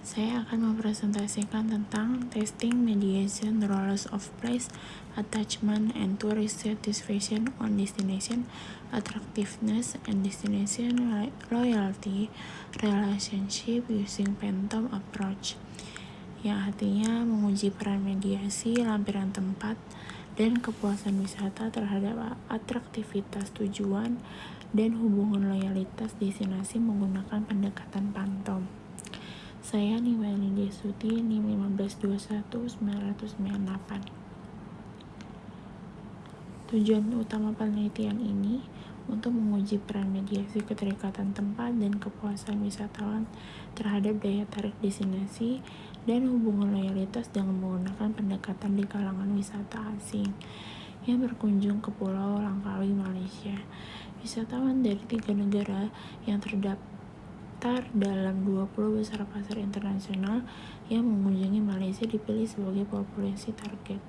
Saya akan mempresentasikan tentang testing, mediation, roles of place, attachment, and tourist satisfaction on destination, attractiveness, and destination loyalty relationship using Phantom approach, yang artinya menguji peran mediasi, lampiran tempat, dan kepuasan wisata terhadap atraktivitas tujuan dan hubungan loyalitas destinasi menggunakan pendekatan Phantom. Saya Niweli Desuti, NIM 1521998. Tujuan utama penelitian ini untuk menguji peran mediasi keterikatan tempat dan kepuasan wisatawan terhadap daya tarik destinasi dan hubungan loyalitas dengan menggunakan pendekatan di kalangan wisata asing yang berkunjung ke Pulau Langkawi, Malaysia. Wisatawan dari 3 negara yang terdaftar dalam 20 besar pasar internasional yang mengunjungi Malaysia dipilih sebagai populasi target.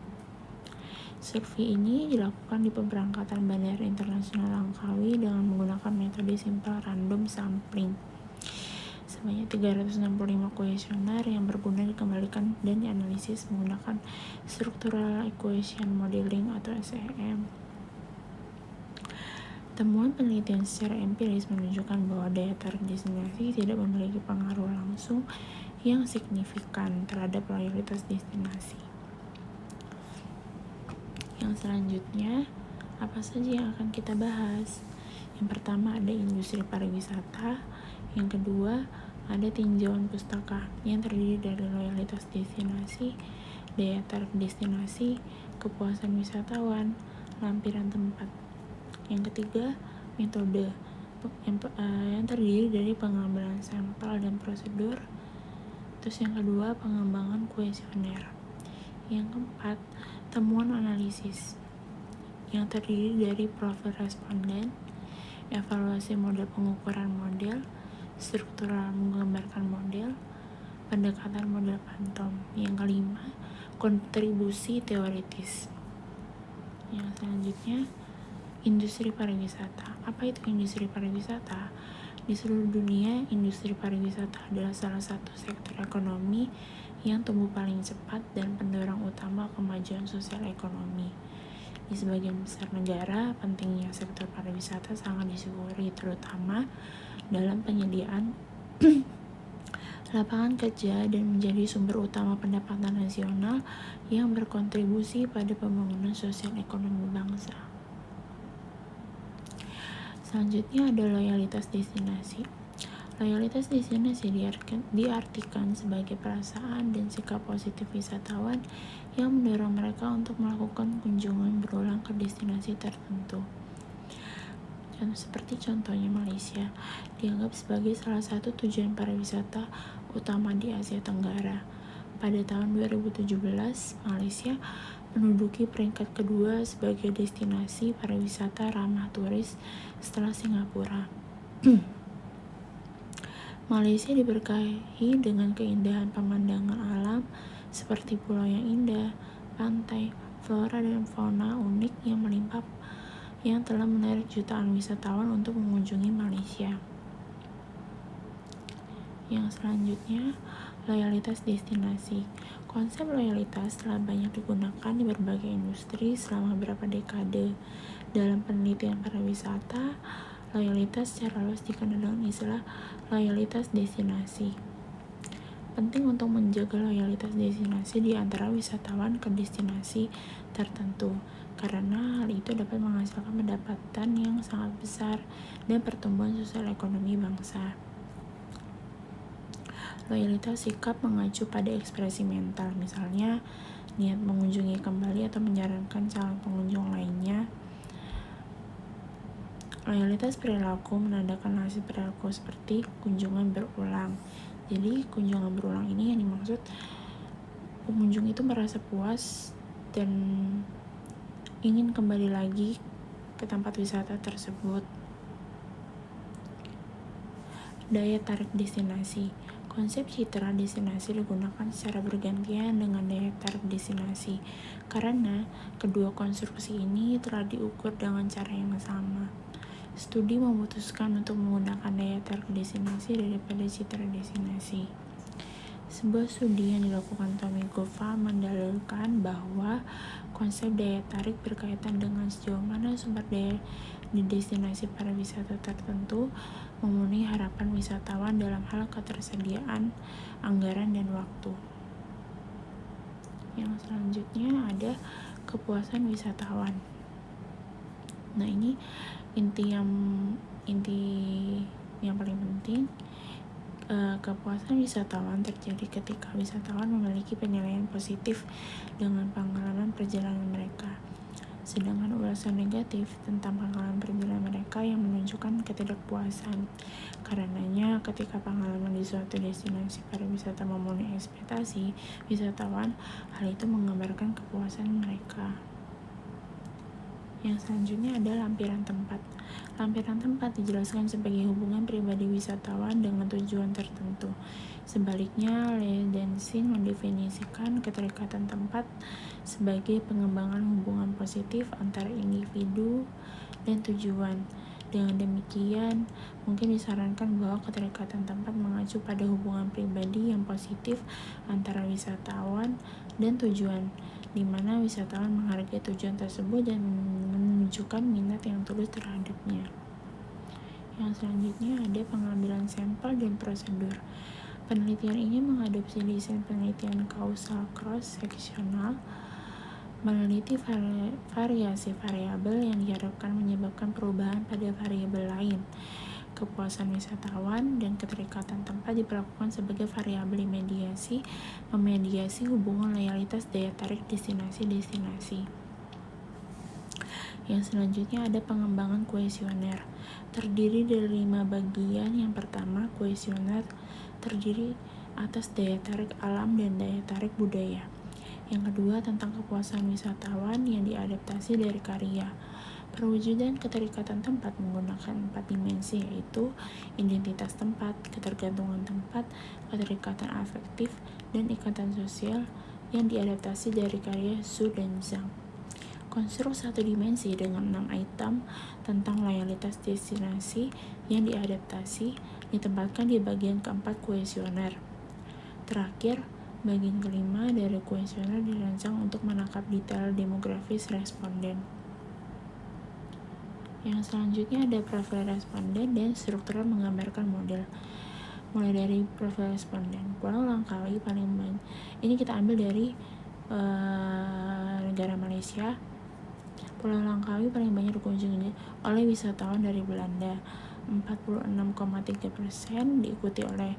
Survei ini dilakukan di pemberangkatan Bandara Internasional Langkawi dengan menggunakan metode simple random sampling. Sebanyak 365 kuesioner yang berguna dikembalikan dan dianalisis menggunakan Structural Equation Modeling atau SEM. Temuan penelitian secara empiris menunjukkan bahwa daya tarik destinasi tidak memiliki pengaruh langsung yang signifikan terhadap loyalitas destinasi. Yang selanjutnya, apa saja yang akan kita bahas? Yang pertama ada industri pariwisata, yang kedua ada tinjauan pustaka yang terdiri dari loyalitas destinasi, daya tarik destinasi, kepuasan wisatawan, lampiran tempat. Yang ketiga, metode yang terdiri dari pengambilan sampel dan prosedur. Terus yang kedua, pengembangan kuesioner. Yang keempat, temuan analisis yang terdiri dari profil responden, evaluasi model pengukuran model, struktural menggambarkan model, pendekatan model Phantom. Yang kelima, kontribusi teoritis. Yang selanjutnya, industri pariwisata. Apa itu industri pariwisata? Di seluruh dunia, industri pariwisata adalah salah satu sektor ekonomi yang tumbuh paling cepat dan pendorong utama kemajuan sosial ekonomi. Di sebagian besar negara, pentingnya sektor pariwisata sangat disyukuri, terutama dalam penyediaan lapangan kerja dan menjadi sumber utama pendapatan nasional yang berkontribusi pada pembangunan sosial ekonomi bangsa. Selanjutnya ada loyalitas destinasi. Loyalitas destinasi diartikan sebagai perasaan dan sikap positif wisatawan yang mendorong mereka untuk melakukan kunjungan berulang ke destinasi tertentu. Seperti contohnya Malaysia, dianggap sebagai salah satu tujuan pariwisata utama di Asia Tenggara. Pada tahun 2017, Malaysia menduduki peringkat kedua sebagai destinasi pariwisata ramah turis setelah Singapura. Malaysia diberkahi dengan keindahan pemandangan alam seperti pulau yang indah, pantai, flora dan fauna unik yang melimpah yang telah menarik jutaan wisatawan untuk mengunjungi Malaysia. Yang selanjutnya, loyalitas destinasi. Konsep loyalitas telah banyak digunakan di berbagai industri selama beberapa dekade. Dalam penelitian pariwisata, loyalitas secara luas dikenal dengan istilah loyalitas destinasi. Penting untuk menjaga loyalitas destinasi di antara wisatawan ke destinasi tertentu, karena hal itu dapat menghasilkan pendapatan yang sangat besar dan pertumbuhan sosial ekonomi bangsa. Loyalitas sikap mengacu pada ekspresi mental, misalnya niat mengunjungi kembali atau menyarankan calon pengunjung lainnya. Loyalitas perilaku menandakan hasil perilaku seperti kunjungan berulang. Jadi kunjungan berulang ini yang dimaksud pengunjung itu merasa puas dan ingin kembali lagi ke tempat wisata tersebut. Daya tarik destinasi. Konsep citra destinasi digunakan secara bergantian dengan daya tarik destinasi karena kedua konstruksi ini telah diukur dengan cara yang sama. Studi memutuskan untuk menggunakan daya tarik destinasi daripada citra destinasi. Sebuah studi yang dilakukan Tommy Gova mendalilkan bahwa konsep daya tarik berkaitan dengan sejauh mana sumber daya di destinasi pariwisata tertentu memenuhi harapan wisatawan dalam hal ketersediaan, anggaran, dan waktu. Yang selanjutnya ada kepuasan wisatawan. Nah, ini inti yang paling penting. Kepuasan wisatawan terjadi ketika wisatawan memiliki penilaian positif dengan pengalaman perjalanan mereka. Sedangkan ulasan negatif tentang pengalaman perjalanan mereka yang menunjukkan ketidakpuasan. Karenanya, ketika pengalaman di suatu destinasi pariwisata memenuhi ekspektasi wisatawan, hal itu menggambarkan kepuasan mereka. Yang selanjutnya ada lampiran tempat. Lampiran tempat dijelaskan sebagai hubungan pribadi wisatawan dengan tujuan tertentu. Sebaliknya, Ledensin mendefinisikan keterikatan tempat sebagai pengembangan hubungan positif antara individu dan tujuan. Dengan demikian, mungkin disarankan bahwa keterikatan tempat mengacu pada hubungan pribadi yang positif antara wisatawan dan tujuan, di mana wisatawan menghargai tujuan tersebut dan menunjukkan minat yang tulus terhadapnya. Yang selanjutnya ada pengambilan sampel dan prosedur. Penelitian ini mengadopsi desain penelitian kausal cross-seksional, meneliti variasi variabel yang diharapkan menyebabkan perubahan pada variabel lain. Kepuasan wisatawan dan keterikatan tempat diperlakukan sebagai variabel memediasi hubungan loyalitas daya tarik destinasi-destinasi. Yang selanjutnya ada pengembangan kuesioner. Terdiri dari 5 bagian. Yang pertama, kuesioner terdiri atas daya tarik alam dan daya tarik budaya. Yang kedua, tentang kepuasan wisatawan yang diadaptasi dari karya. Perwujudan keterikatan tempat menggunakan 4 dimensi, yaitu identitas tempat, ketergantungan tempat, keterikatan afektif, dan ikatan sosial yang diadaptasi dari karya Zhu dan Zhang. Konstruk 1 dimensi dengan 6 item tentang loyalitas destinasi yang diadaptasi ditempatkan di bagian keempat kuesioner. Terakhir, bagian kelima dari kuesioner dirancang untuk menangkap detail demografis responden. Yang selanjutnya ada profil responden dan struktural menggambarkan model. Mulai dari profil responden, Pulau Langkawi paling banyak. Ini kita ambil dari negara Malaysia. Pulau Langkawi paling banyak dikunjungi oleh wisatawan dari Belanda, 46,3%, diikuti oleh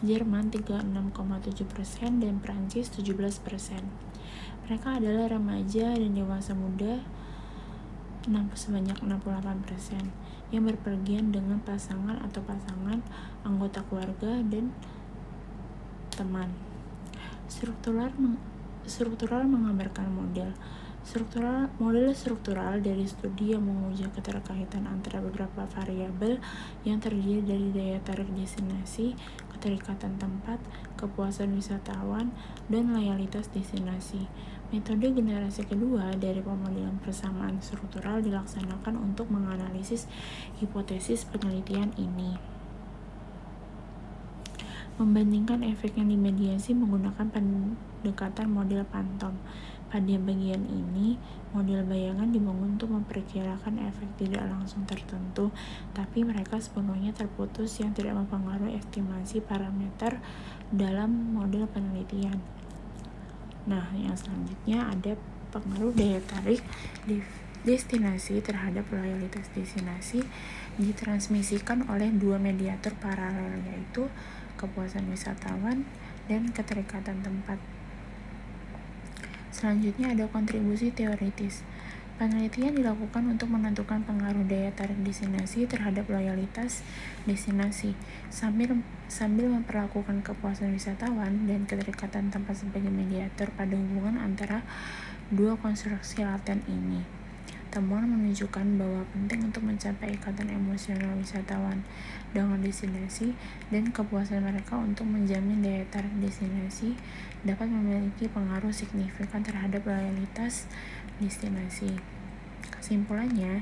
Jerman 36,7% dan Prancis 17%. Mereka adalah remaja dan dewasa muda sebanyak 68% yang berpergian dengan pasangan atau pasangan, anggota keluarga, dan teman. Struktural menggambarkan model struktural dari studi yang menguji keterkaitan antara beberapa variabel yang terdiri dari daya tarik destinasi, keterikatan tempat, kepuasan wisatawan, dan loyalitas destinasi. Metode generasi kedua dari pemodelan persamaan struktural dilaksanakan untuk menganalisis hipotesis penelitian ini. Membandingkan efek yang dimediasi menggunakan pendekatan model Pantom. Pada bagian ini, model bayangan dibangun untuk memperkirakan efek tidak langsung tertentu, tapi mereka sepenuhnya terputus yang tidak mempengaruhi estimasi parameter dalam model penelitian. Nah, yang selanjutnya ada pengaruh daya tarik destinasi terhadap loyalitas destinasi ditransmisikan oleh 2 mediator paralel, yaitu kepuasan wisatawan dan keterikatan tempat. Selanjutnya ada kontribusi teoritis. Penelitian dilakukan untuk menentukan pengaruh daya tarik destinasi terhadap loyalitas destinasi sambil memperlakukan kepuasan wisatawan dan keterikatan tempat sebagai mediator pada hubungan antara 2 konstruksi laten ini. Temuan menunjukkan bahwa penting untuk mencapai ikatan emosional wisatawan dengan destinasi dan kepuasan mereka untuk menjamin daya tarik destinasi dapat memiliki pengaruh signifikan terhadap loyalitas destinasi. Kesimpulannya,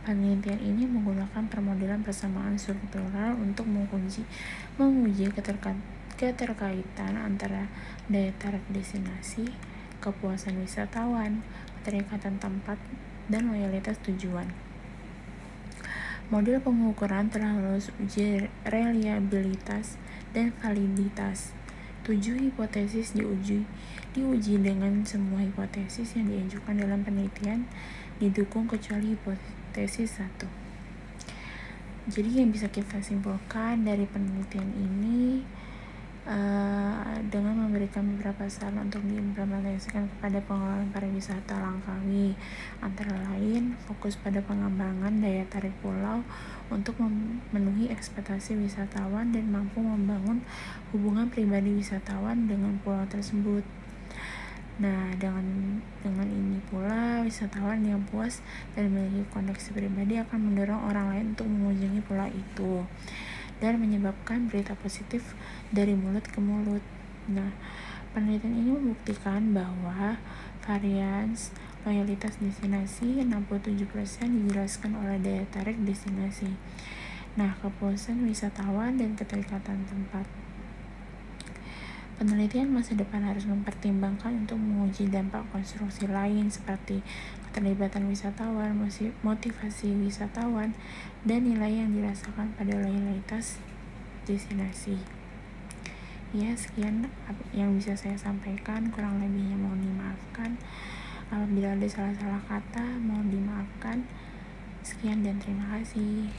penelitian ini menggunakan permodelan persamaan struktural untuk menguji keterkaitan antara daya tarik destinasi, kepuasan wisatawan, keterikatan tempat, dan loyalitas tujuan. Model pengukuran telah lulus uji reliabilitas dan validitas. 7 hipotesis diuji dengan semua hipotesis yang diajukan dalam penelitian didukung kecuali hipotesis 1. Jadi yang bisa kita simpulkan dari penelitian ini dengan memberikan beberapa saran untuk diimplementasikan kepada pengelolaan pariwisata Langkawi, antara lain fokus pada pengembangan daya tarik pulau untuk memenuhi ekspektasi wisatawan dan mampu membangun hubungan pribadi wisatawan dengan pulau tersebut. Nah, dengan ini pula wisatawan yang puas dan memiliki koneksi pribadi akan mendorong orang lain untuk mengunjungi pulau itu dan menyebabkan berita positif dari mulut ke mulut. Nah, penelitian ini membuktikan bahwa varians loyalitas destinasi 67% dijelaskan oleh daya tarik destinasi. Nah, kepuasan wisatawan dan keterikatan tempat. Penelitian masa depan harus mempertimbangkan untuk menguji dampak konstruksi lain seperti keterlibatan wisatawan, motivasi wisatawan, dan nilai yang dirasakan pada loyalitas destinasi. Ya, sekian yang bisa saya sampaikan, kurang lebihnya mohon dimaafkan. Apabila ada salah-salah kata, mohon dimaafkan. Sekian dan terima kasih.